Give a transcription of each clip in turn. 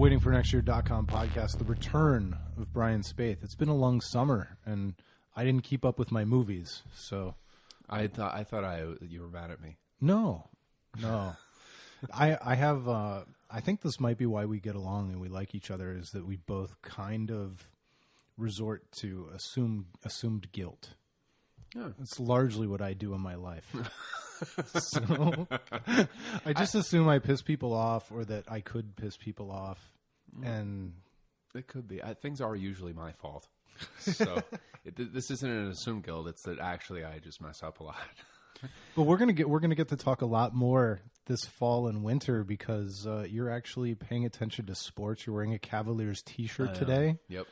waitingfornextyear.com podcast, the return of Brian Spaeth. It's been a long summer, and I didn't keep up with my movies, so... I thought you were mad at me. No. I think this might be why we get along and we like each other, is that we both kind of resort to assumed guilt. Yeah. It's largely what I do in my life. So I just assume I piss people off, or that I could piss people off. And it could be. Things are usually my fault. So this isn't an assumed guilt. It's that actually I just mess up a lot. But we're gonna get to talk a lot more this fall and winter, because you're actually paying attention to sports. You're wearing a Cavaliers t-shirt today. Yep.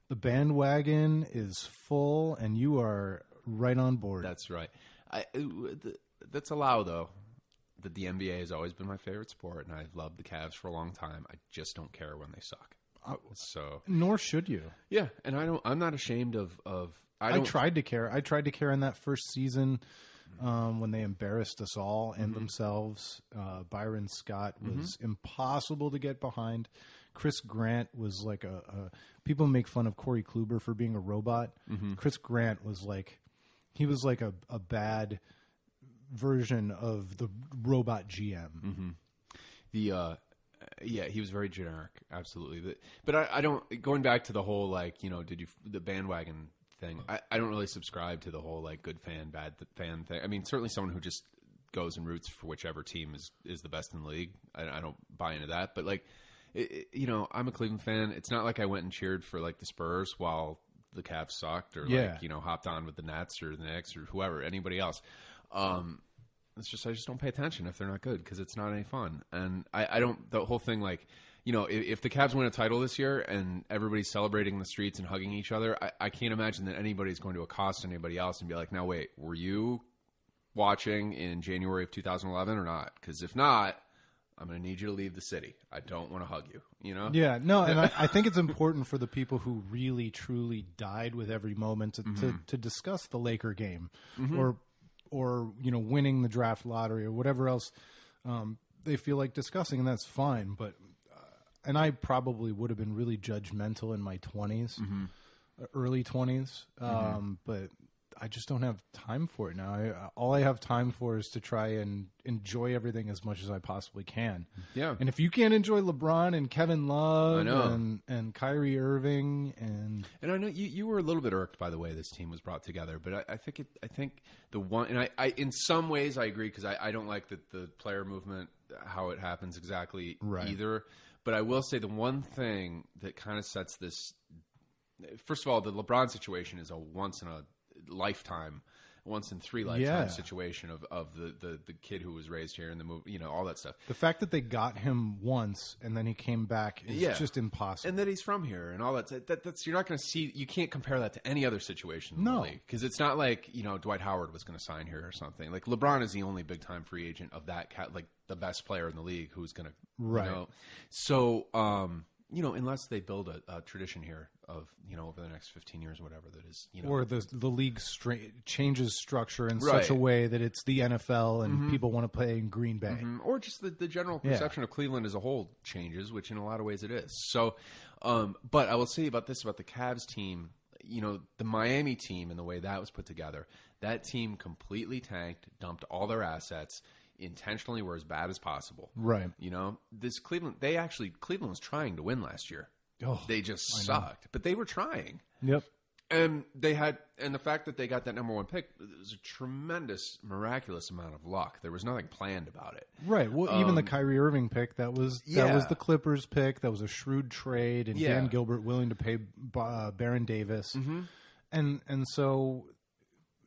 The bandwagon is full, and you are right on board. That's right. That's allowed, though, that the NBA has always been my favorite sport, and I've loved the Cavs for a long time. I just don't care when they suck. So nor should you. Yeah, and I'm not ashamed of. I tried to care. I tried to care in that first season when they embarrassed us all and themselves. Byron Scott was impossible to get behind. Chris Grant was like people make fun of Corey Kluber for being a robot. Chris Grant was like, he was like a bad version of the robot GM. Yeah, he was very generic, absolutely. But I don't, going back to the whole, like, the bandwagon thing, I don't really subscribe to the whole, like, good fan, bad fan thing. I mean, certainly someone who just goes and roots for whichever team is the best in the league. I don't buy into that. But, like, I'm a Cleveland fan. It's not like I went and cheered for, like, the Spurs while the Cavs sucked, or hopped on with the Nets or the Knicks or whoever, anybody else. It's just, I just don't pay attention if they're not good, because it's not any fun. And I don't, the whole thing, like, if the Cavs win a title this year and everybody's celebrating in the streets and hugging each other, I can't imagine that anybody's going to accost anybody else and be like, now wait, were you watching in January of 2011 or not? Because if not, I'm going to need you to leave the city. I don't want to hug you, Yeah, no, and I think it's important for the people who really, truly died with every moment to discuss the Laker game or winning the draft lottery or whatever else they feel like discussing, and that's fine. But and I probably would have been really judgmental in my 20s, early 20s, but I just don't have time for it now. All I have time for is to try and enjoy everything as much as I possibly can. Yeah. And if you can't enjoy LeBron and Kevin Love and Kyrie Irving and I know you were a little bit irked by the way this team was brought together, but I think the one, and I in some ways I agree, because I don't like the player movement, how it happens exactly either. But I will say the one thing that kind of sets this, first of all, the LeBron situation is a once in three lifetime situation of the kid who was raised here in the movie, all that stuff. The fact that they got him once and then he came back is just impossible. And that he's from here and all that's you're not going to see, you can't compare that to any other situation in the league, because it's not like, Dwight Howard was going to sign here or something. Like, LeBron is the only big time free agent of that like the best player in the league who's going to So unless they build a tradition here of, over the next 15 years or whatever that is, or the league changes structure in such a way that it's the NFL and people want to play in Green Bay. Or just the general perception of Cleveland as a whole changes, which in a lot of ways it is. So, but I will say about the Cavs team, the Miami team and the way that was put together, that team completely tanked, dumped all their assets, intentionally were as bad as possible. Right. This Cleveland was trying to win last year. Oh, they just sucked, but they were trying. Yep. And the fact that they got that number one pick was a tremendous, miraculous amount of luck. There was nothing planned about it. Right. Well, even the Kyrie Irving pick, that was the Clippers pick. That was a shrewd trade, and Dan Gilbert willing to pay Baron Davis. And so,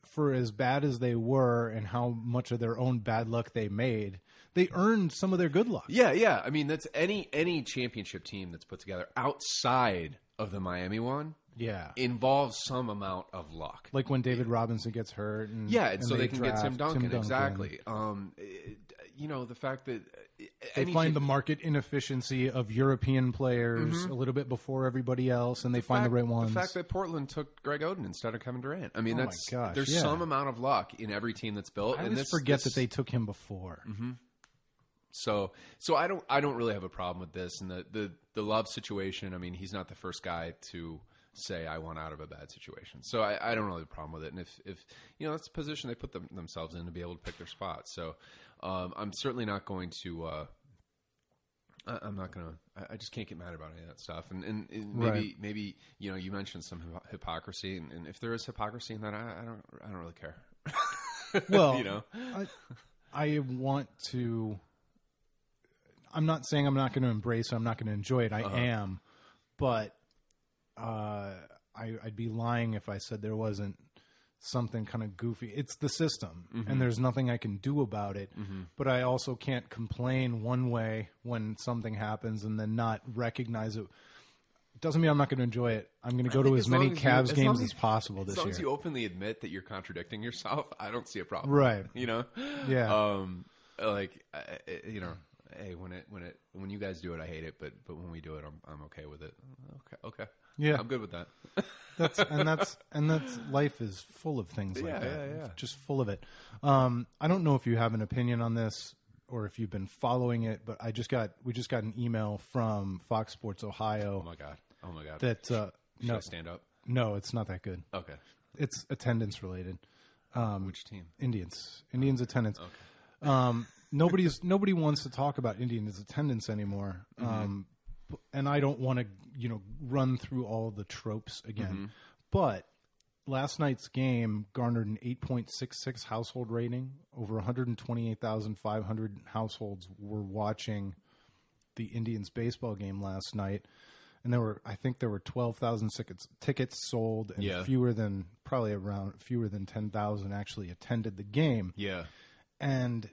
for as bad as they were and how much of their own bad luck they made, they earned some of their good luck. Yeah. I mean, that's any championship team that's put together outside of the Miami one. Yeah, involves some amount of luck. Like when David Robinson gets hurt. And so they can get Tim Duncan. Exactly. The fact that they find the market inefficiency of European players a little bit before everybody else, and they find the right ones. The fact that Portland took Greg Oden instead of Kevin Durant. I mean, there's some amount of luck in every team that's built. I always forget that they took him before. So I don't really have a problem with this. And the Love situation, I mean, he's not the first guy to say I want out of a bad situation. So I don't really have a problem with it. And if that's the position they put themselves in to be able to pick their spot. So I'm certainly not going to I'm not going to I just can't get mad about any of that stuff. And maybe you mentioned some hypocrisy, and if there is hypocrisy in that, I don't really care. Well, I want to. I'm not saying I'm not going to embrace it. I'm not going to enjoy it. I am, but I'd be lying if I said there wasn't something kind of goofy. It's the system, and there's nothing I can do about it. But I also can't complain one way when something happens and then not recognize it. Doesn't mean I'm not going to enjoy it. I'm going to go to as many Cavs games as possible this year. As long as you openly admit that you're contradicting yourself, I don't see a problem. Right. Yeah. Hey, when you guys do it, I hate it, but when we do it, I'm okay with it. Okay. Yeah. I'm good with that. That's life is full of things like that. Yeah. Just full of it. I don't know if you have an opinion on this or if you've been following it, but we just got an email from Fox Sports Ohio. Oh my god. That Should I stand up? No, it's not that good. Okay. It's attendance related. Which team? Indians attendance. Okay. Nobody wants to talk about Indians attendance anymore. And I don't want to, run through all the tropes again. But last night's game garnered an 8.66 household rating. Over 128,500 households were watching the Indians baseball game last night. And I think there were 12,000 tickets sold, and fewer than 10,000 actually attended the game. Yeah. And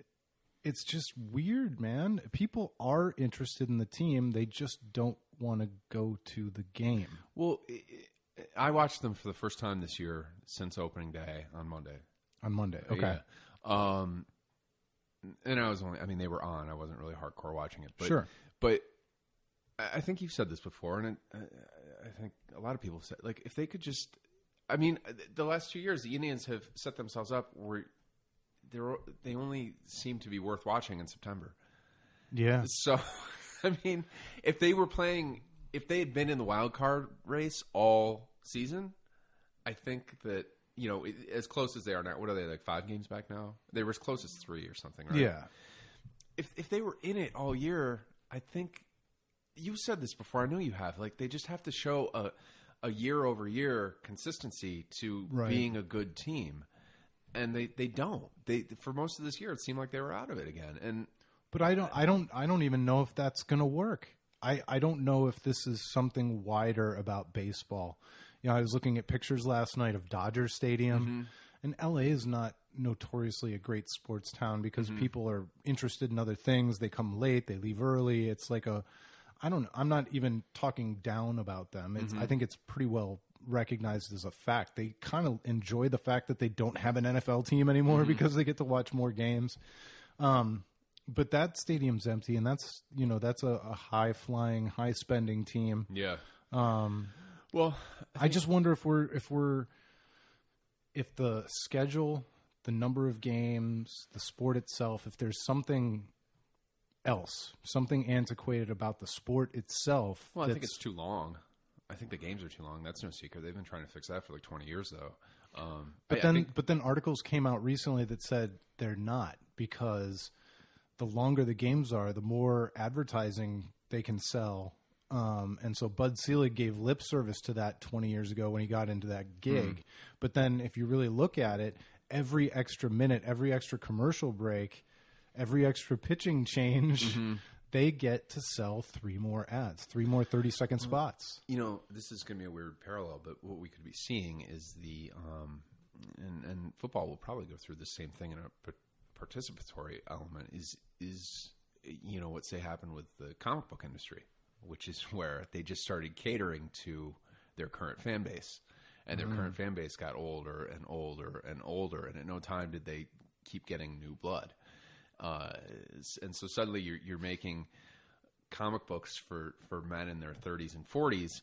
it's just weird, man. People are interested in the team. They just don't want to go to the game. Well, I watched them for the first time this year since opening day on Monday. Okay. Yeah. And they were on. I wasn't really hardcore watching it. But, sure. But I think you've said this before, and I think a lot of people have said, like, if they could just, the last 2 years, the Indians have set themselves up where they only seem to be worth watching in September. Yeah. So, if they had been in the wild card race all season, I think that, as close as they are now, what are they, like 5 games back now? They were as close as 3 or something, right? Yeah. If they were in it all year, I think you said this before. I know you have. Like, they just have to show a year-over-year consistency to being a good team. And they don't. For most of this year, it seemed like they were out of it again. But I don't even know if that's going to work. I don't know if this is something wider about baseball. I was looking at pictures last night of Dodger Stadium, and LA is not notoriously a great sports town because people are interested in other things. They come late, they leave early. It's like I'm not even talking down about them. I think it's pretty well recognized as a fact. They kind of enjoy the fact that they don't have an NFL team anymore because they get to watch more games. But that stadium's empty, and that's a high flying, high spending team. Yeah. Well, I just wonder if the schedule, the number of games, the sport itself, if there's something else, something antiquated about the sport itself. Well, I think it's too long. I think the games are too long. That's no secret. They've been trying to fix that for like 20 years, though. But then articles came out recently that said they're not, because the longer the games are, the more advertising they can sell. And so Bud Selig gave lip service to that 20 years ago when he got into that gig. But then if you really look at it, every extra minute, every extra commercial break, every extra pitching change, they get to sell 3 more ads, 3 more 30-second spots. This is going to be a weird parallel, but what we could be seeing is and football will probably go through the same thing in a participatory element is what say happened with the comic book industry, which is where they just started catering to their current fan base, and their current fan base got older and older and older, and at no time did they keep getting new blood. And so suddenly you're making comic books for men in their 30s and 40s,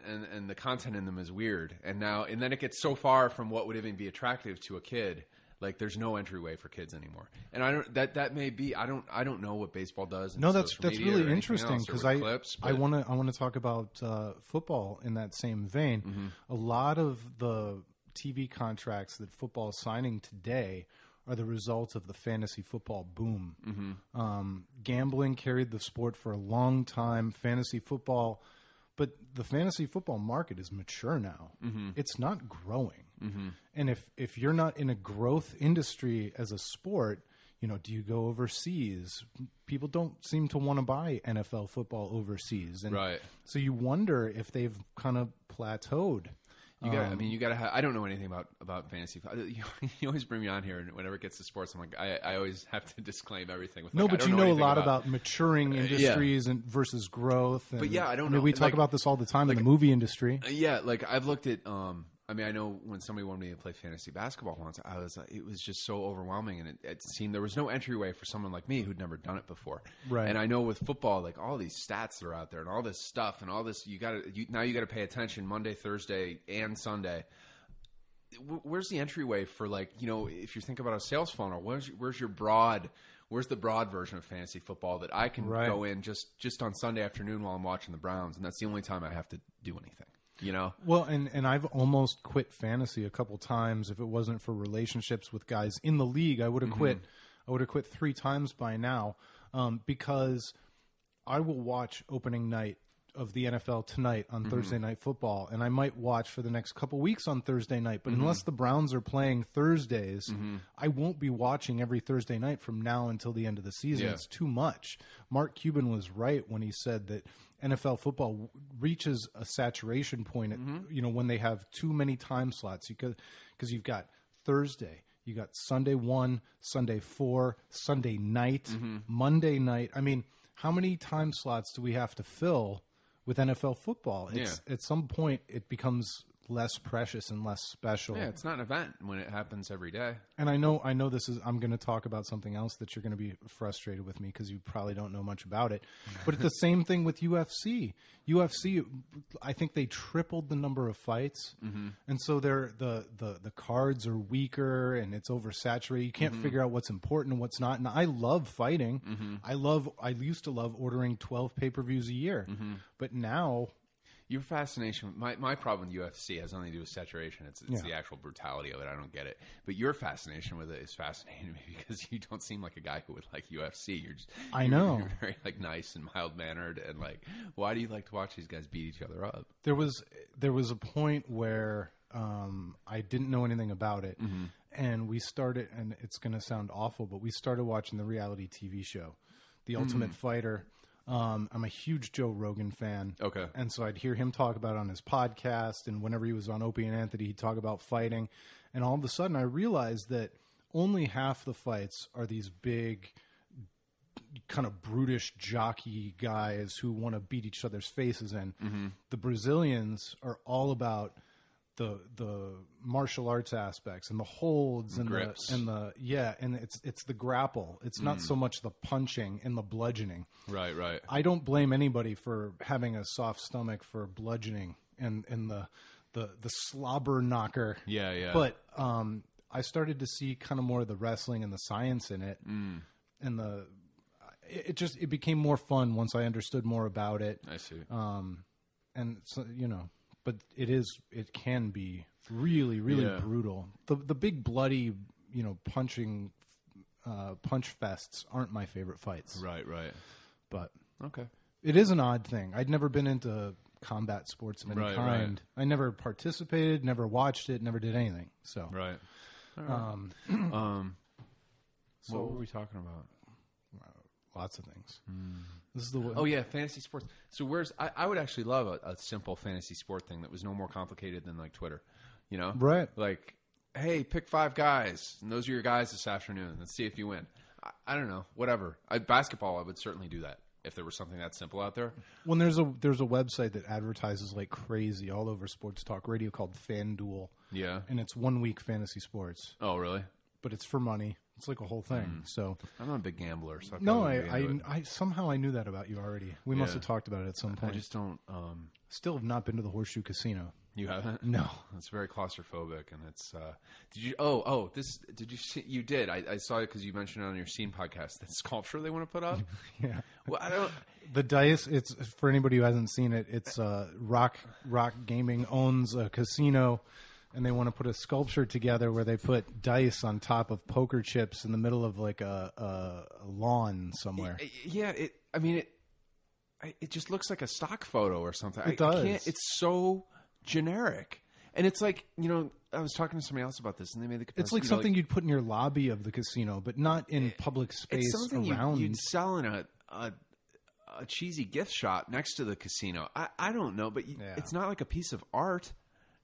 and the content in them is weird. And then it gets so far from what would even be attractive to a kid, Like there's no entryway for kids anymore, and I don't that may be I don't know what baseball does. No, that's really interesting because I want to talk about football in that same vein. Mm-hmm. A lot of the TV contracts that football is signing today are the result of the fantasy football boom. Mm-hmm. Gambling carried the sport for a long time. Fantasy football, but the fantasy football market is mature now. Mm-hmm. It's not growing. Mm-hmm. And if you're not in a growth industry as a sport, do you go overseas? People don't seem to want to buy NFL football overseas. And right. So you wonder if they've kind of plateaued. You gotta have, I don't know anything about fantasy. You always bring me on here, and whenever it gets to sports, I'm like, I always have to disclaim everything. With, but you know a lot about maturing industries and versus growth. And, but yeah, I don't know. We talk about this all the time in the movie industry. Yeah, like I've looked at. I know when somebody wanted me to play fantasy basketball once, it was just so overwhelming, and it seemed there was no entryway for someone like me who'd never done it before. Right. And I know with football, like all these stats that are out there, and all this stuff, and all this, now you got to pay attention Monday, Thursday, and Sunday. Where's the entryway for if you think about a sales funnel? Where's the broad version of fantasy football that I can go in just on Sunday afternoon while I'm watching the Browns, and that's the only time I have to do anything. Well, and I've almost quit fantasy a couple times. If it wasn't for relationships with guys in the league, I would have quit. I would have quit 3 times by now, because I will watch opening night of the NFL tonight on Thursday Night Football, and I might watch for the next couple weeks on Thursday night. But unless the Browns are playing Thursdays, I won't be watching every Thursday night from now until the end of the season. Yeah. It's too much. Mark Cuban was right when he said that NFL football reaches a saturation point, when they have too many time slots. Because you've got Thursday, you got Sunday 1, Sunday 4, Sunday night, Monday night. I mean, how many time slots do we have to fill with NFL football? At some point, it becomes less precious and less special. Yeah, it's not an event when it happens every day. And I know I'm going to talk about something else that you're going to be frustrated with me because you probably don't know much about it. But it's the same thing with UFC. UFC, I think they tripled the number of fights, and so the cards are weaker and it's oversaturated. You can't figure out what's important and what's not. And I love fighting. I used to love ordering 12 pay-per-views a year, but now. Your fascination, my problem with UFC has nothing to do with saturation. It's the actual brutality of it. I don't get it. But your fascination with it is fascinating to me because you don't seem like a guy who would like UFC. You're very nice and mild mannered, and why do you like to watch these guys beat each other up? There was a point where I didn't know anything about it, and we started. And it's going to sound awful, but we started watching the reality TV show, The Ultimate Fighter. I'm a huge Joe Rogan fan. Okay. And so I'd hear him talk about it on his podcast, and whenever he was on Opie and Anthony, he'd talk about fighting. And all of a sudden I realized that only half the fights are these big, kind of brutish jockey guys who want to beat each other's faces in. The Brazilians are all about the martial arts aspects and the holds and grips. and it's the grapple. It's not so much the punching and the bludgeoning. Right. I don't blame anybody for having a soft stomach for bludgeoning and the slobber knocker. Yeah. But I started to see kind of more of the wrestling and the science in it, and it became more fun once I understood more about it. I see. And so, but it can be really, really brutal. The big bloody, punch fests aren't my favorite fights. Right. But okay, it is an odd thing. I'd never been into combat sports of any kind. I never participated, never watched it, never did anything. So right. All right. So what were we talking about? Lots of things. This is the Oh yeah, fantasy sports. So I would actually love a simple fantasy sport thing that was no more complicated than Twitter, Right. Hey, pick 5 guys, and those are your guys this afternoon. Let's see if you win. I don't know, whatever. Basketball, I would certainly do that if there was something that simple out there. When there's a website that advertises like crazy all over sports talk radio called FanDuel. Yeah. And it's 1 week fantasy sports. Oh, really? But it's for money. It's like a whole thing. So I'm not a big gambler. So I somehow I knew that about you already. We must have talked about it at some point. I just don't. Still have not been to the Horseshoe Casino. You haven't? No. It's very claustrophobic, and it's. Did you? Did you see? You did. I saw it because you mentioned it on your Scene podcast. That sculpture they want to put up. Yeah. Well, I don't. The dice. It's for anybody who hasn't seen it. It's Rock Gaming owns a casino, and they want to put a sculpture together where they put dice on top of poker chips in the middle of like a lawn somewhere. Yeah. It just looks like a stock photo or something. It does. It's so generic. And it's like, I was talking to somebody else about this, and they made the comparison. It's like something you'd put in your lobby of the casino, but not in public space it's something around. You'd sell in a cheesy gift shop next to the casino. I don't know, but it's not like a piece of art.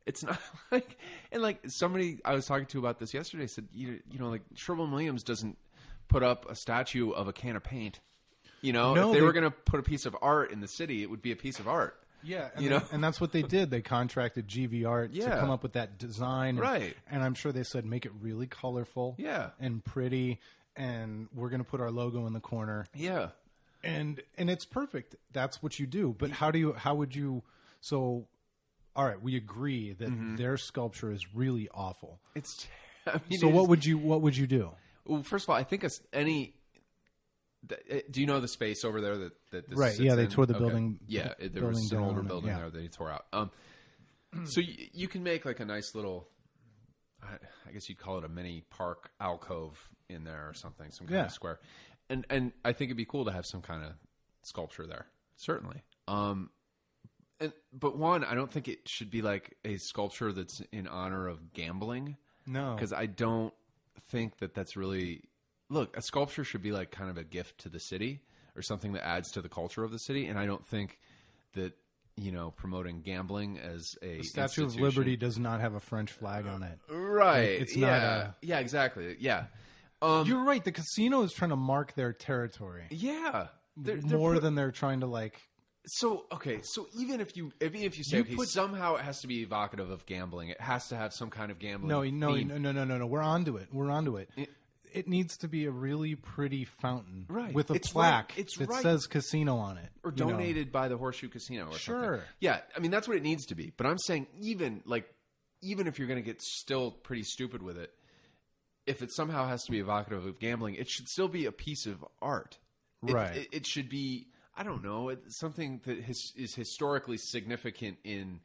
It's not like, and like somebody I was talking to about this yesterday said, like Sherwin-Williams doesn't put up a statue of a can of paint. If they were going to put a piece of art in the city, it would be a piece of art. Yeah, and that's what they did. They contracted GV Art to come up with that design. Right. And I'm sure they said, make it really colorful and pretty, and we're going to put our logo in the corner. Yeah. And it's perfect. That's what you do. But how would you, all right, we agree that their sculpture is really awful. What would you do? Well, first of all, I think do you know the space over there that this right? sits Yeah, they in? tore the building. Yeah, there was an older building there that he tore out. So you can make like a nice little, I guess you'd call it a mini park alcove in there or something, some kind of square. And I think it'd be cool to have some kind of sculpture there, certainly. But one, I don't think it should be like a sculpture that's in honor of gambling. No, because I don't think that's really. Look, a sculpture should be like kind of a gift to the city or something that adds to the culture of the city. And I don't think that, promoting gambling as a Statue of Liberty does not have a French flag on it. Right. It's not yeah, exactly. Yeah. You're right. The casino is trying to mark their territory. Yeah. More than they're trying to like. So, okay. So even if you say, somehow it has to be evocative of gambling, it has to have some kind of gambling. No. We're onto it. It needs to be a really pretty fountain with a plaque that says casino on it. Or donated by the Horseshoe Casino or something. Yeah, I mean, that's what it needs to be. But I'm saying even if you're going to get still pretty stupid with it, if it somehow has to be evocative of gambling, it should still be a piece of art. Right. It should be, I don't know, something that is historically significant in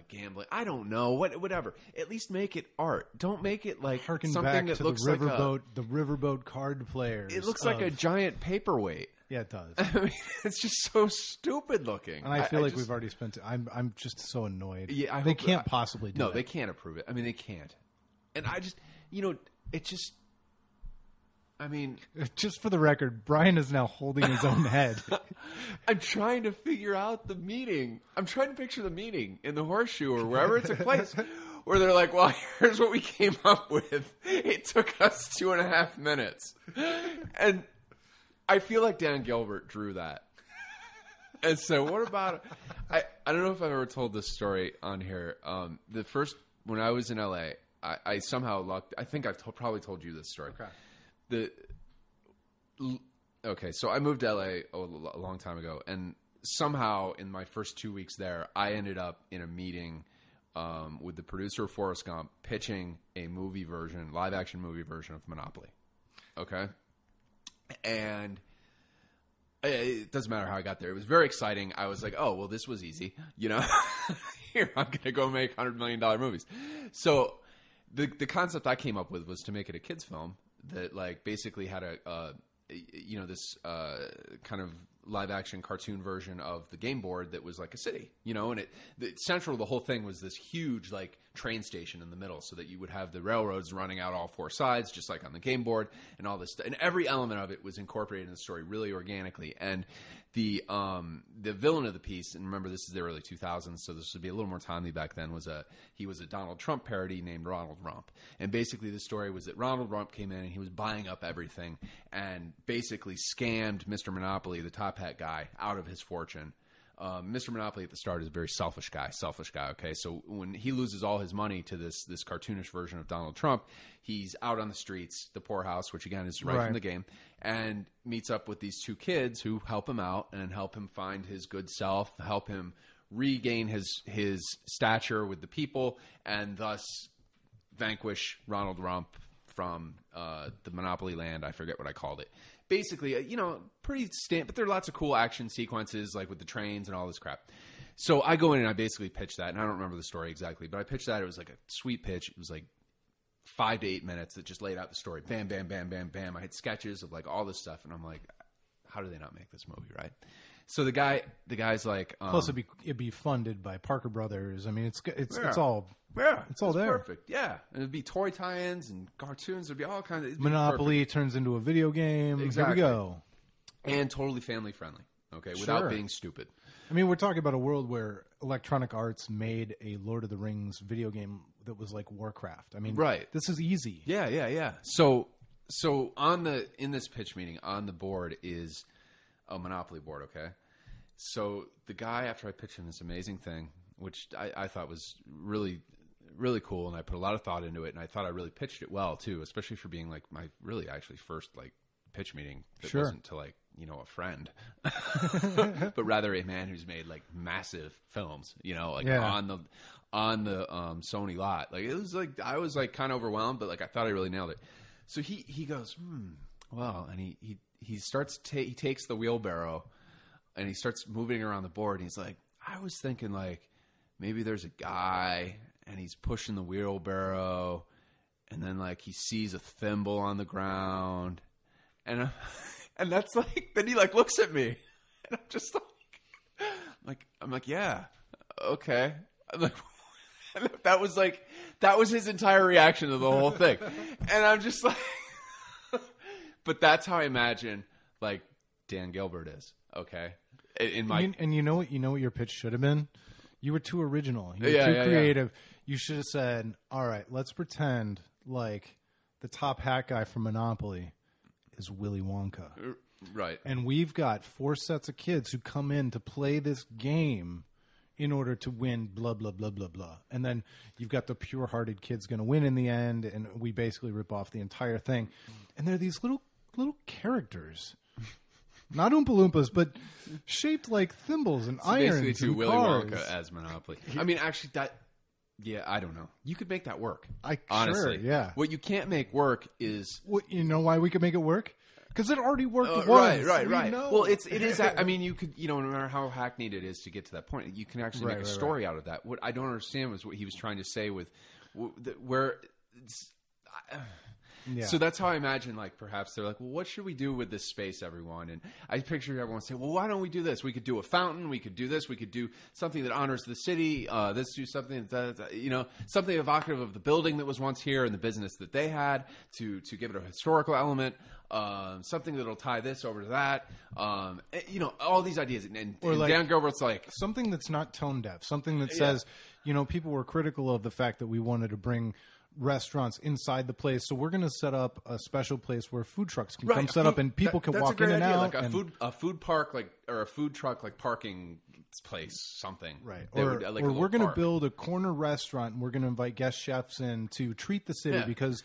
gambling. I don't know. Whatever. At least make it art. Don't make it like something back that to looks the riverboat, the riverboat card players. It looks like a giant paperweight. Yeah, it does. I mean, it's just so stupid looking. And I feel like we've already spent. I'm just so annoyed. Yeah, they can't possibly do it. No, they can't approve it. I mean, they can't. And I just, it just. I mean, just for the record, Brian is now holding his own head. I'm trying to figure out the meeting. I'm trying to picture the meeting in the Horseshoe or wherever it took place, where they're like, well, here's what we came up with. It took us 2.5 minutes. And I feel like Dan Gilbert drew that. And so what about, I don't know if I've ever told this story on here. When I was in LA, I somehow lucked, I think I've probably told you this story. Okay. So I moved to LA a long time ago, and somehow in my first 2 weeks there, I ended up in a meeting with the producer of Forrest Gump pitching a live action movie version of Monopoly. Okay. And it doesn't matter how I got there. It was very exciting. I was like, oh, well, this was easy. Here, I'm going to go make $100 million movies. So the concept I came up with was to make it a kid's film that like basically had this kind of live action cartoon version of the game board that was like a city, and the central of the whole thing was this huge like train station in the middle, so that you would have the railroads running out all four sides, just like on the game board, and all this stuff. And every element of it was incorporated in the story really organically. And the villain of the piece, and remember this is the early 2000s, so this would be a little more timely back then, he was a Donald Trump parody named Ronald Rump. And basically the story was that Ronald Rump came in and he was buying up everything and basically scammed Mr. Monopoly, the top hat guy, out of his fortune. Mr. Monopoly at the start is a very selfish guy. Okay. So when he loses all his money to this cartoonish version of Donald Trump, he's out on the streets, the poorhouse, which again is right from the game, and meets up with these two kids who help him out and help him find his good self, help him regain his stature with the people, and thus vanquish Ronald Rump from the Monopoly land. I forget what I called it. Basically, pretty but there are lots of cool action sequences, like with the trains and all this crap. So I go in and I basically pitch that, and I don't remember the story exactly, but I pitched that. It was like a sweet pitch. It was like 5 to 8 minutes that just laid out the story. Bam, bam, bam, bam, bam. I had sketches of like all this stuff, and I'm like, how do they not make this movie, right? So the guy's like, plus it'd be funded by Parker Brothers. I mean, it's all it's all there. Perfect, yeah. And it'd be toy tie-ins and cartoons. There'd be all kinds of Monopoly turns into a video game. Exactly. Here we go, and totally family friendly. Okay, sure. Without being stupid. I mean, we're talking about a world where Electronic Arts made a Lord of the Rings video game that was like Warcraft. I mean, right. This is easy. Yeah. So in this pitch meeting on the board is a Monopoly board. Okay, so the guy, after I pitched him this amazing thing, which I thought was really, really cool, and I put a lot of thought into it, and I thought I really pitched it well too, especially for being like my really actually first like pitch meeting that sure. wasn't to like a friend, but rather a man who's made like massive films, on the Sony lot. Like it was like I was like kind of overwhelmed, but like I thought I really nailed it. So he goes, well, and he takes the wheelbarrow and he starts moving around the board. And he's like, I was thinking like maybe there's a guy and he's pushing the wheelbarrow, and then like he sees a thimble on the ground, and that's like, then he like looks at me, and I'm just like, yeah, okay. I'm like, that was his entire reaction to the whole thing, and I'm just like, but that's how I imagine like Dan Gilbert is. Okay, and you know what your pitch should have been. You were too original. You were too creative. Yeah. You should have said, all right, let's pretend like the top hat guy from Monopoly is Willy Wonka. Right. And we've got 4 sets of kids who come in to play this game in order to win blah, blah, blah, blah, blah. And then you've got the pure-hearted kids going to win in the end, and we basically rip off the entire thing. And they're these little characters. Not Oompa Loompas, but shaped like thimbles and irons. Basically to and Willy cars. Wonka as Monopoly. I mean, actually, I don't know. You could make that work. Sure, Honestly. yeah. What you can't make work is... Well, you know why we could make it work? Because it already worked once. Right. Know. Well, it is. I mean, you could, no matter how hackneyed it is to get to that point, you can actually make a story out of that. What I don't understand was what he was trying to say with where. Yeah. So that's how I imagine, like, perhaps they're like, well, what should we do with this space, everyone? And I picture everyone saying, well, why don't we do this? We could do a fountain. We could do this. We could do something that honors the city. Let's do something, something evocative of the building that was once here and the business that they had to give it a historical element. Something that'll tie this over to that. All these ideas. And like, Dan Gilbert's like... something that's not tone deaf. Something that says, people were critical of the fact that we wanted to bring restaurants inside the place, so we're going to set up a special place where food trucks can come set up and people can walk in and out. Like a food park, or a food truck, like parking place, something. Right. Or we're going to build a corner restaurant and we're going to invite guest chefs in to treat the city because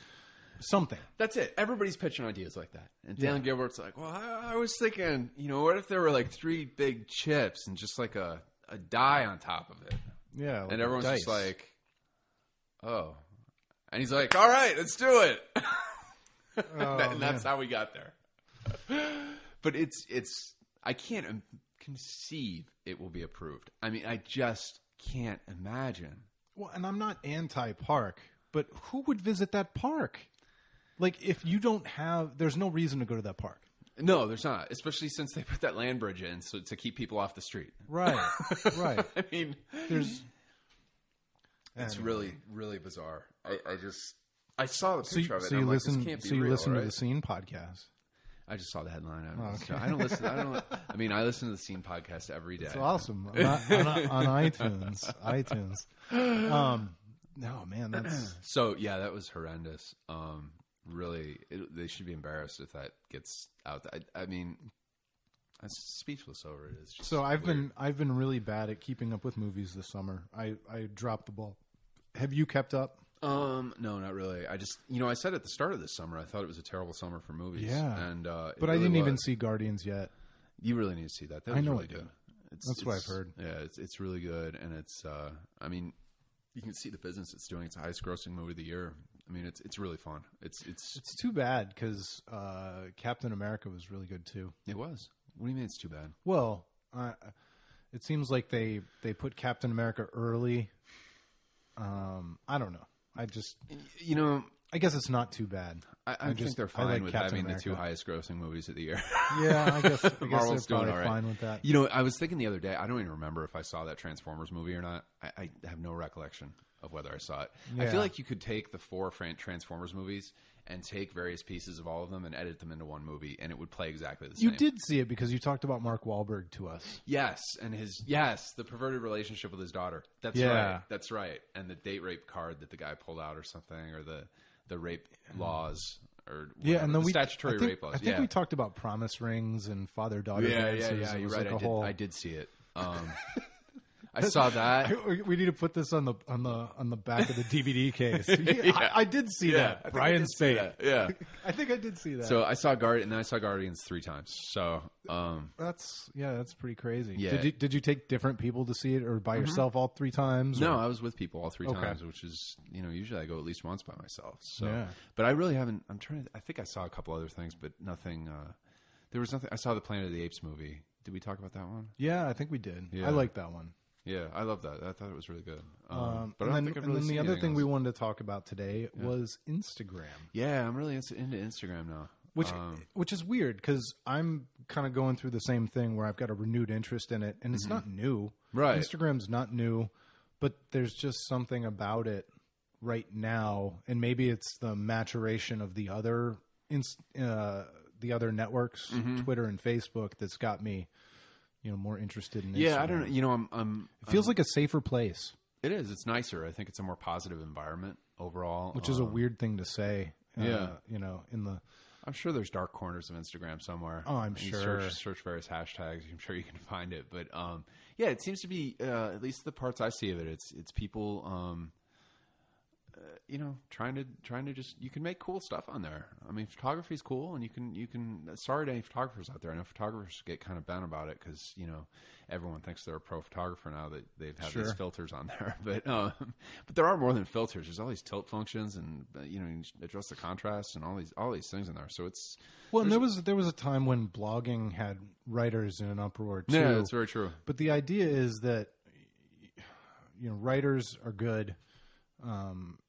something. That's it. Everybody's pitching ideas like that. And Dan Gilbert's like, well, I was thinking, what if there were like 3 big chips and just like a die on top of it? Yeah. And everyone's just like, oh. And he's like, all right, let's do it. And that's how we got there. But it's I can't conceive it will be approved. I mean, I just can't imagine. Well, and I'm not anti-park, but who would visit that park? Like, if you don't have, there's no reason to go to that park. No, there's not, especially since they put that land bridge in so to keep people off the street. Right. I mean, it's really, really bizarre. I saw the picture of it. So you listen to the Scene podcast. I just saw the headline. I don't listen. I listen to the Scene podcast every day. It's awesome on iTunes. No, man, that's so. Yeah, that was horrendous. Really, they should be embarrassed if that gets out. I mean, I'm speechless over it. It's just so I've been really bad at keeping up with movies this summer. I dropped the ball. Have you kept up? No, not really. I just, I said at the start of this summer, I thought it was a terrible summer for movies. Yeah. And, but I didn't even see Guardians yet. You really need to see that. That I know really I do. That's what I've heard. Yeah, it's really good, and it's I mean, you can see the business it's doing. It's the highest grossing movie of the year. I mean, it's really fun. It's too bad because Captain America was really good too. It was. What do you mean it's too bad? Well, it seems like they put Captain America early. I don't know. I guess it's not too bad. I think they're fine with Captain having America. The two highest grossing movies of the year. Yeah, I guess Marvel's they're probably doing all right. fine with that. I was thinking the other day, I don't even remember if I saw that Transformers movie or not. I have no recollection of whether I saw it. Yeah. I feel like you could take the 4 Transformers movies and take various pieces of all of them and edit them into one movie, and it would play exactly the same. You did see it because you talked about Mark Wahlberg to us. Yes, and the perverted relationship with his daughter. That's right. That's right. And the date rape card that the guy pulled out or something, or the rape laws. Or whatever, and then statutory rape laws. I think we talked about promise rings and father-daughter dances. Yeah. You're right. I did see it. I saw that. We need to put this on the back of the DVD case. I did see that. Brian Spade. Yeah, I think I did see that. So I saw and then I saw Guardians 3 times. So that's pretty crazy. Yeah. Did you take different people to see it, or by yourself all 3 times? No, I was with people all 3 times, which is usually I go at least once by myself. So, but I really haven't. I think I saw a couple other things, but nothing. There was nothing. I saw the Planet of the Apes movie. Did we talk about that one? Yeah, I think we did. Yeah. I like that one. Yeah, I love that. I thought it was really good. But and then the other thing we wanted to talk about today was Instagram. Yeah, I'm really into Instagram now. Which is weird because I'm kind of going through the same thing where I've got a renewed interest in it, and it's not new. Right. Instagram's not new, but there's just something about it right now, and maybe it's the maturation of the other networks, Twitter and Facebook, that's got me more interested in Instagram. Yeah, I don't know. It feels like a safer place. It is. It's nicer. I think it's a more positive environment overall. Which is a weird thing to say. I'm sure there's dark corners of Instagram somewhere. Oh, I'm sure. Search various hashtags. I'm sure you can find it. But it seems to be at least the parts I see of it. It's people. Trying to just, you can make cool stuff on there. I mean, photography is cool, and you can. Sorry to any photographers out there. I know photographers get kind of bent about it because everyone thinks they're a pro photographer now that they've had these filters on there. But there are more than filters. There's all these tilt functions, and you adjust the contrast and all these things in there. So it's and there was a time when blogging had writers in an uproar too. Yeah, that's very true. But the idea is that writers are good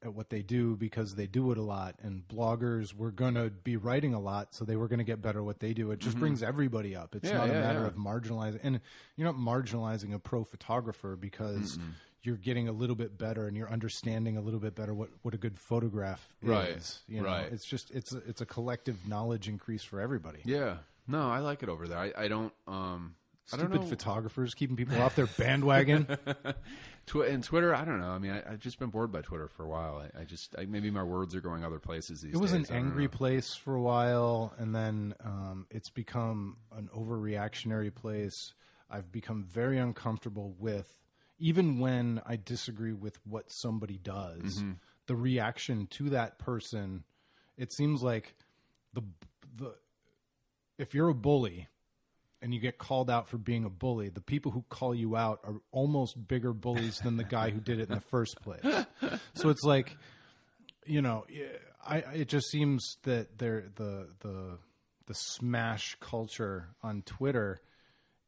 at what they do because they do it a lot, and bloggers were going to be writing a lot, so they were going to get better at what they do. It just brings everybody up. It's not a matter of marginalizing, and you're not marginalizing a pro photographer because you're getting a little bit better and you're understanding a little bit better what a good photograph is. Right. It's just it's a collective knowledge increase for everybody. Yeah. No, I like it over there. I don't. Stupid photographers keeping people off their bandwagon. And Twitter, I don't know. I mean, I've just been bored by Twitter for a while. Maybe my words are going other places these days. It was an angry place for a while, and then it's become an overreactionary place. I've become very uncomfortable with, even when I disagree with what somebody does, the reaction to that person. It seems like if you're a bully and you get called out for being a bully, the people who call you out are almost bigger bullies than the guy who did it in the first place. So it's like, it just seems that the smash culture on Twitter,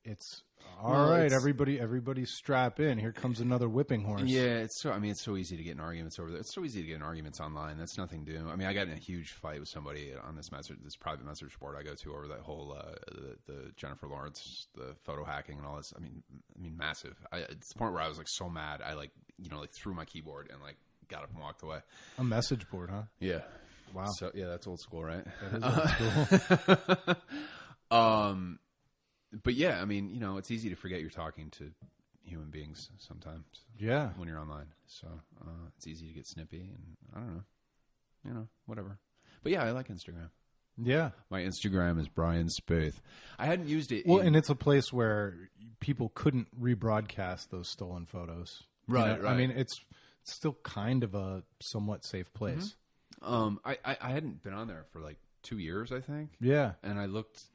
it's all right. Everybody strap in. Here comes another whipping horse. Yeah, it's so easy to get in arguments over there. It's so easy to get in arguments online. That's nothing new. I mean, I got in a huge fight with somebody on this private message board I go to over that whole the Jennifer Lawrence, the photo hacking and all this. I mean, massive. It's the point where I was like so mad, I threw my keyboard and got up and walked away. A message board, huh? Yeah. Wow. So yeah, that's old school, right? That is old school. But yeah, I mean, it's easy to forget you're talking to human beings sometimes. Yeah. When you're online. So it's easy to get snippy, and I don't know. Whatever. But yeah, I like Instagram. Yeah. My Instagram is Brian Spath. I hadn't used it. Well, and it's a place where people couldn't rebroadcast those stolen photos. Right, right. I mean, it's still kind of a somewhat safe place. I hadn't been on there for 2 years, I think. Yeah. And I looked...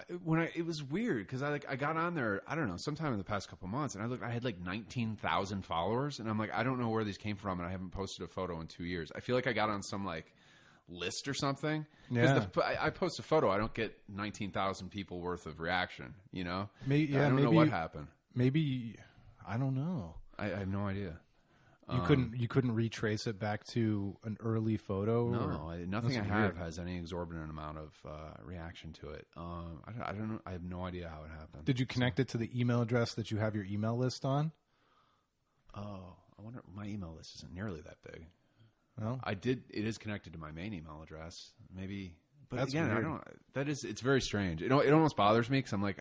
It was weird because I got on there, I don't know, sometime in the past couple months, and I had like 19,000 followers, and I'm like, I don't know where these came from, and I haven't posted a photo in 2 years. I feel like I got on some like list or something. Yeah. I post a photo, I don't get 19,000 people worth of reaction. You know, I don't know what happened. Maybe I don't know. I have no idea. You couldn't retrace it back to an early photo. No, nothing I have has any exorbitant amount of reaction to it. I don't know. I have no idea how it happened. Did you connect it to the email address that you have your email list on? Oh, I wonder. My email list isn't nearly that big. No, I did. It is connected to my main email address, maybe. But that's again, weird. I don't. It's very strange. It almost bothers me because I'm like,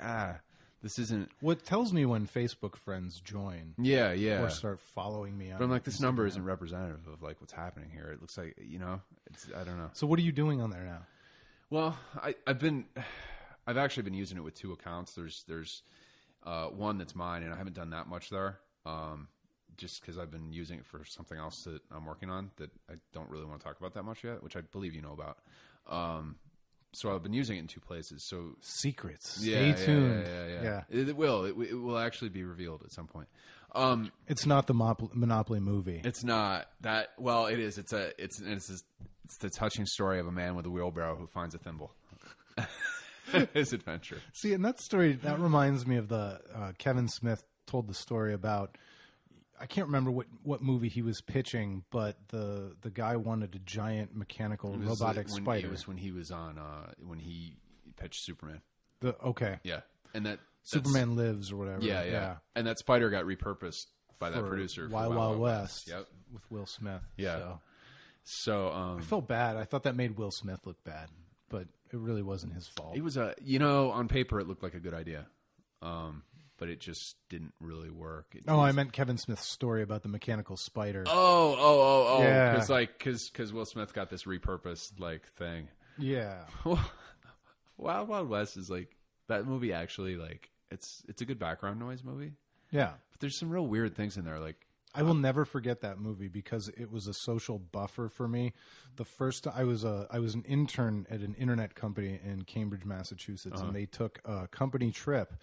this isn't. What tells me when Facebook friends join? Yeah. Or start following me on. But I'm like, this Instagram. number isn't representative of like what's happening here. It looks like I don't know. So what are you doing on there now? Well, I've actually been using it with 2 accounts. There's one that's mine, and I haven't done that much there. Just because I've been using it for something else that I'm working on that I don't really want to talk about that much yet, which I believe you know about. So I've been using it in 2 places. So secrets. Stay tuned. Yeah. It will actually be revealed at some point. It's not the Monopoly movie. It's not that. Well, it is. It's the touching story of a man with a wheelbarrow who finds a thimble. His adventure. See, and that story that reminds me of the Kevin Smith told the story about. I can't remember what movie he was pitching, but the guy wanted a giant mechanical robotic spider. It was when he was on when he pitched Superman. Okay. Yeah, and that Superman Lives or whatever. Yeah. And that spider got repurposed by that producer for Wild Wild West. Yep. With Will Smith. Yeah. So I felt bad. I thought that made Will Smith look bad, but it really wasn't his fault. It was on paper it looked like a good idea. But it just didn't really work. I meant Kevin Smith's story about the mechanical spider. Oh. Yeah. Because Will Smith got this repurposed like thing. Yeah. Wild Wild West is like that movie actually like it's a good background noise movie. Yeah. But there's some real weird things in there. Like I will never forget that movie because it was a social buffer for me. The first I was an intern at an internet company in Cambridge, Massachusetts, and they took a company trip.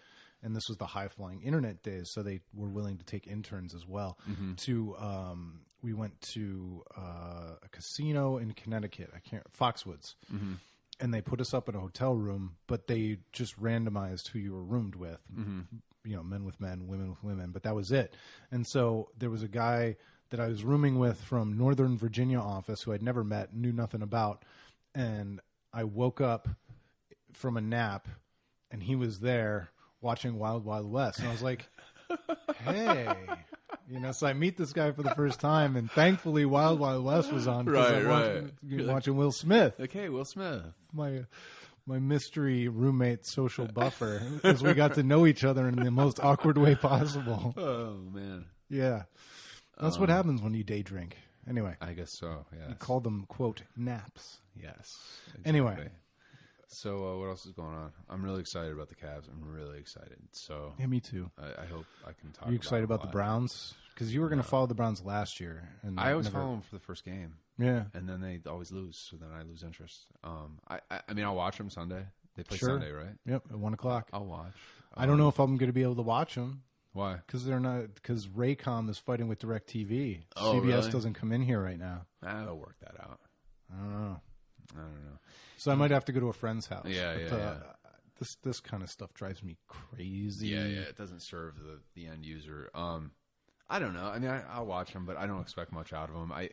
And this was the high-flying internet days, so they were willing to take interns as well. Mm-hmm. We went to a casino in Connecticut, Foxwoods, and they put us up in a hotel room, but they just randomized who you were roomed with. Mm-hmm. You know, men with men, women with women, but that was it. And so there was a guy that I was rooming with from Northern Virginia office who I'd never met, knew nothing about, and I woke up from a nap, and he was there watching Wild Wild West. And I was like, hey, so I meet this guy for the first time, and thankfully Wild Wild West was on. Right. Watching Will Smith. Like, hey, Will Smith. My mystery roommate social buffer, as we got to know each other in the most awkward way possible. Oh, man. Yeah. That's what happens when you day drink. Anyway. I guess so, yeah. You call them, quote, naps. Yes. Exactly. Anyway. So what else is going on? I'm really excited about the Cavs. I'm really excited. So yeah, me too. I hope I can talk. Are you excited about the Browns? Because you were going to follow the Browns last year, and I always follow them for the first game. Yeah, and then they always lose, so then I lose interest. I mean, I'll watch them Sunday. They play sure. Sunday, right? Yep, at 1:00. I'll watch. I don't know if I'm going to be able to watch them. Why? Because Because Raycom is fighting with DirecTV. Oh, CBS really? doesn't come in here right now. They'll work that out. I don't know. So I might have to go to a friend's house. Yeah. This kind of stuff drives me crazy. Yeah. It doesn't serve the end user. I don't know. I mean, I'll watch them, but I don't expect much out of them. I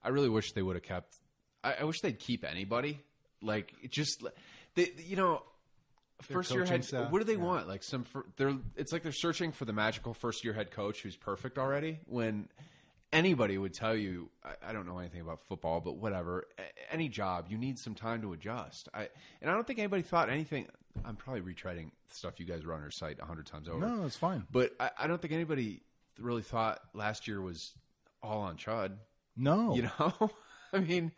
really wish they would have kept. I wish they'd keep anybody. Like just first year head. Staff. What do they want? Like it's like they're searching for the magical first year head coach who's perfect already. When anybody would tell you, I don't know anything about football, but whatever. Any job, you need some time to adjust. I don't think anybody thought anything. I'm probably retreading stuff you guys wrote on your site 100 times over. No, it's fine. But I don't think anybody really thought last year was all on Chud. No. I mean,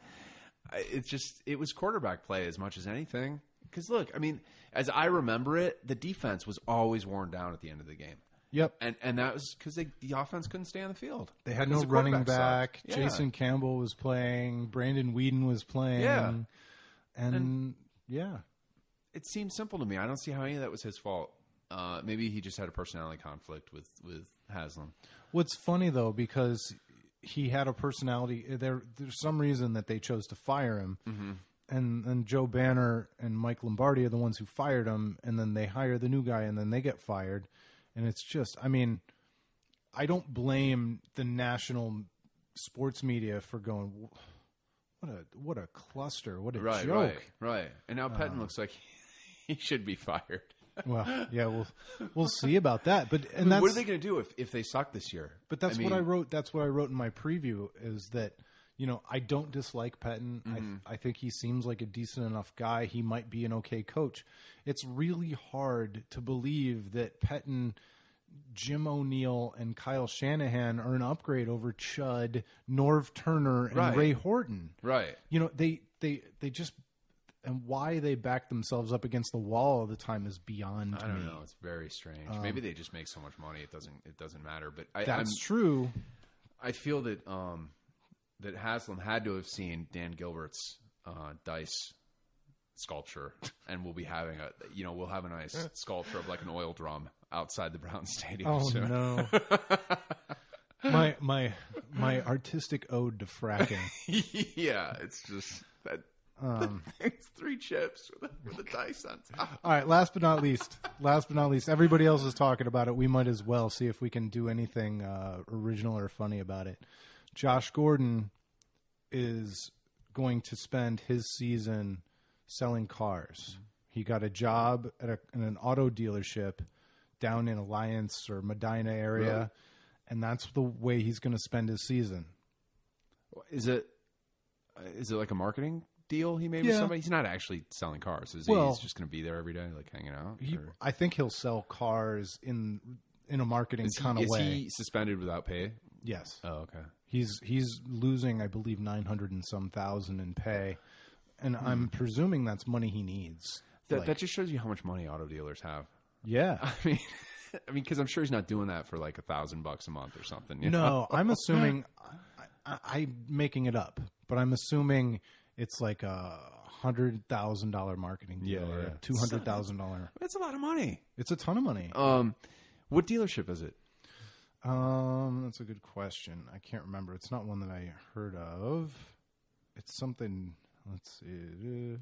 it was quarterback play as much as anything. Because look, I mean, as I remember it, the defense was always worn down at the end of the game. Yep. And that was because the offense couldn't stay on the field. They had no running back. Yeah. Jason Campbell was playing. Brandon Weeden was playing. Yeah. And yeah. It seems simple to me. I don't see how any of that was his fault. Maybe he just had a personality conflict with Haslam. What's funny, though, because he had a personality, there's some reason that they chose to fire him. Mm-hmm. And Joe Banner and Mike Lombardi are the ones who fired him, and then they hire the new guy, and then they get fired. And it's just, I mean, I don't blame the national sports media for going, what a cluster, what a joke. Right. And now Pettin looks like he should be fired. Well, yeah, we'll see about that. But what are they going to do if they suck this year? But what I wrote. That's what I wrote in my preview. Is that I don't dislike Pettin. Mm-hmm. I think he seems like a decent enough guy. He might be an okay coach. It's really hard to believe that Pettin, Jim O'Neill, and Kyle Shanahan are an upgrade over Chud, Norv Turner, and Ray Horton. Right. They just. And why they back themselves up against the wall all the time is beyond me. I don't know. It's very strange. Maybe they just make so much money it doesn't matter. But that's true. I feel that that Haslam had to have seen Dan Gilbert's dice sculpture, and we'll be having we'll have a nice sculpture of like an oil drum outside the Browns Stadium. Oh soon. No. my artistic ode to fracking. Yeah, it's just that. It's 3 chips with a dice on top. All right, last but not least, everybody else is talking about it. We might as well see if we can do anything original or funny about it. Josh Gordon is going to spend his season selling cars. He got a job in an auto dealership down in Alliance or Medina area, really? And that's the way he's going to spend his season. Is it like a marketing deal he made with somebody? He's not actually selling cars. He's just going to be there every day, like hanging out. I think he'll sell cars in a marketing kind of way. Is he suspended without pay? Yes. Oh, okay. He's losing, I believe, 900 and some thousand in pay, and I'm presuming that's money he needs. That just shows you how much money auto dealers have. Yeah. I mean, because I'm sure he's not doing that for like $1,000 a month or something. No, I'm assuming. I'm making it up, but I'm assuming it's like $100,000 marketing deal or $200,000. That's a lot of money. It's a ton of money. What dealership is it? That's a good question. I can't remember. It's not one that I heard of. It's something. Let's see.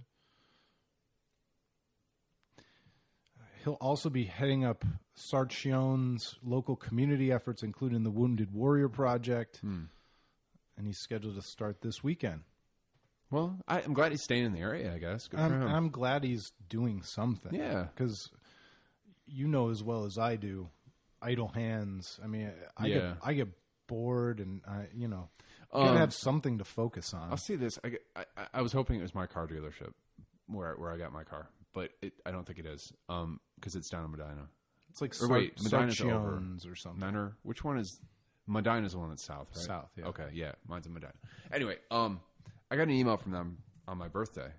He'll also be heading up Sarchion's local community efforts, including the Wounded Warrior Project. And he's scheduled to start this weekend. Well, I'm glad he's staying in the area, I guess. Good for him. I'm glad he's doing something. Yeah. Because you know as well as I do, idle hands. I mean, I get bored and, you got to have something to focus on. I'll see this. I was hoping it was my car dealership where I got my car, but I don't think it is because it's down in Medina. It's like Medina's over. Or something. Menor? Which one is... Medina's the one that's south, right? South, yeah. Okay, yeah. Mine's in Medina. Anyway, I got an email from them on my birthday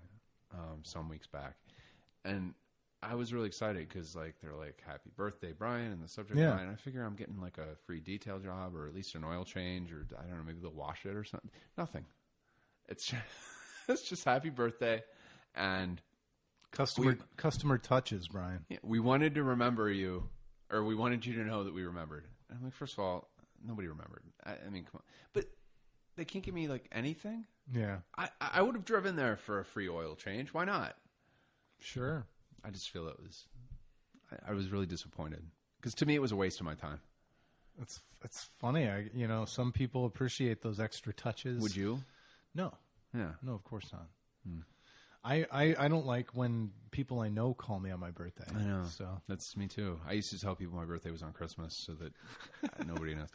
some weeks back. And I was really excited because they're like, happy birthday, Brian, and the subject line. I figure I'm getting like a free detail job or at least an oil change or, I don't know, maybe they'll wash it or something. Nothing. It's just happy birthday and... Customer touches, Brian. Yeah, we wanted to remember you, or we wanted you to know that we remembered. And I'm like, first of all, nobody remembered. I mean, come on. But they can't give me, like, anything? Yeah. I would have driven there for a free oil change. Why not? Sure. I just feel I was really disappointed. Because to me, it was a waste of my time. It's funny. Some people appreciate those extra touches. Would you? No. Yeah. No, of course not. I don't like when people I know call me on my birthday. I know. So that's me too. I used to tell people my birthday was on Christmas so that nobody knows.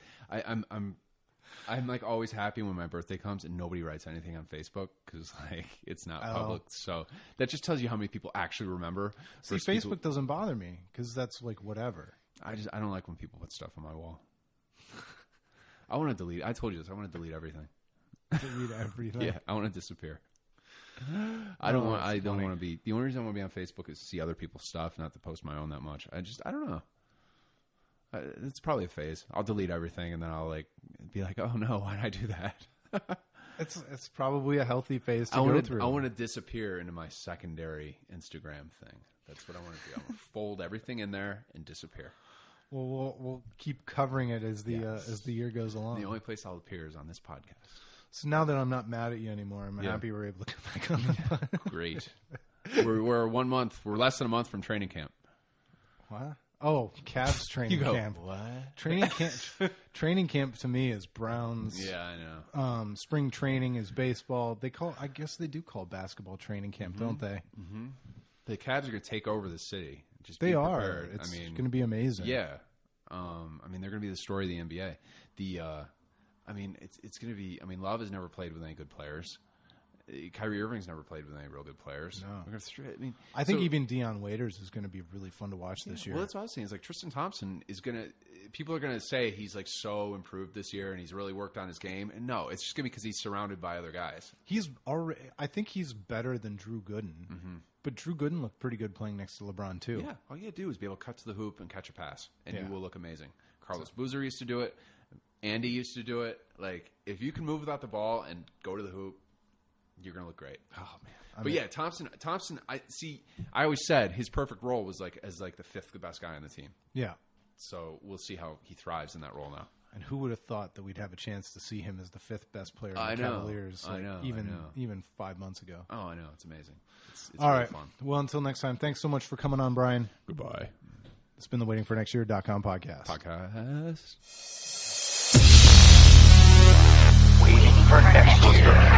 I'm like always happy when my birthday comes and nobody writes anything on Facebook because like it's not public. So that just tells you how many people actually remember. See, Facebook doesn't bother me because that's like whatever. I don't like when people put stuff on my wall. I want to delete. I told you this. I want to delete everything. Delete everything. Yeah, I want to disappear. I don't want to be. The only reason I want to be on Facebook is to see other people's stuff, not to post my own that much. I don't know. It's probably a phase. I'll delete everything and then I'll like be like, oh no, why did I do that? It's probably a healthy phase to go through. I want to disappear into my secondary Instagram thing. That's what I want to do. I want to fold everything in there and disappear. Well, we'll keep covering it as the year goes along. The only place I'll appear is on this podcast. So now that I'm not mad at you anymore, I'm happy we're able to come back on the pod. Great. We're 1 month. We're less than a month from training camp. What? Oh, Cavs training camp. What? Training camp to me is Browns. Yeah, I know. Spring training is baseball. I guess they do call basketball training camp, don't they? Mm-hmm. The Cavs are going to take over the city. Just they be are. prepared. It's going to be amazing. Yeah. They're going to be the story of the NBA. It's going to be. Love has never played with any good players. Kyrie Irving's never played with any real good players. No. I think even Deion Waiters is going to be really fun to watch this year. Well, that's what I was saying. It's like Tristan Thompson is going to – people are going to say he's like so improved this year and he's really worked on his game. And no, it's just going to be because he's surrounded by other guys. I think he's better than Drew Gooden. Mm-hmm. But Drew Gooden looked pretty good playing next to LeBron too. Yeah. All you got to do is be able to cut to the hoop and catch a pass. And you will look amazing. Carlos Boozer used to do it. Andy used to do it. Like, if you can move without the ball and go to the hoop, you're going to look great. Oh, man. But Thompson, I always said his perfect role was as the fifth best guy on the team. Yeah. So we'll see how he thrives in that role now. And who would have thought that we'd have a chance to see him as the fifth best player in the Cavaliers even 5 months ago? Oh, I know. It's amazing. It's all really right. fun. Well, until next time, thanks so much for coming on, Brian. Goodbye. It's been the waitingfornextyear.com podcast. Waiting for next year.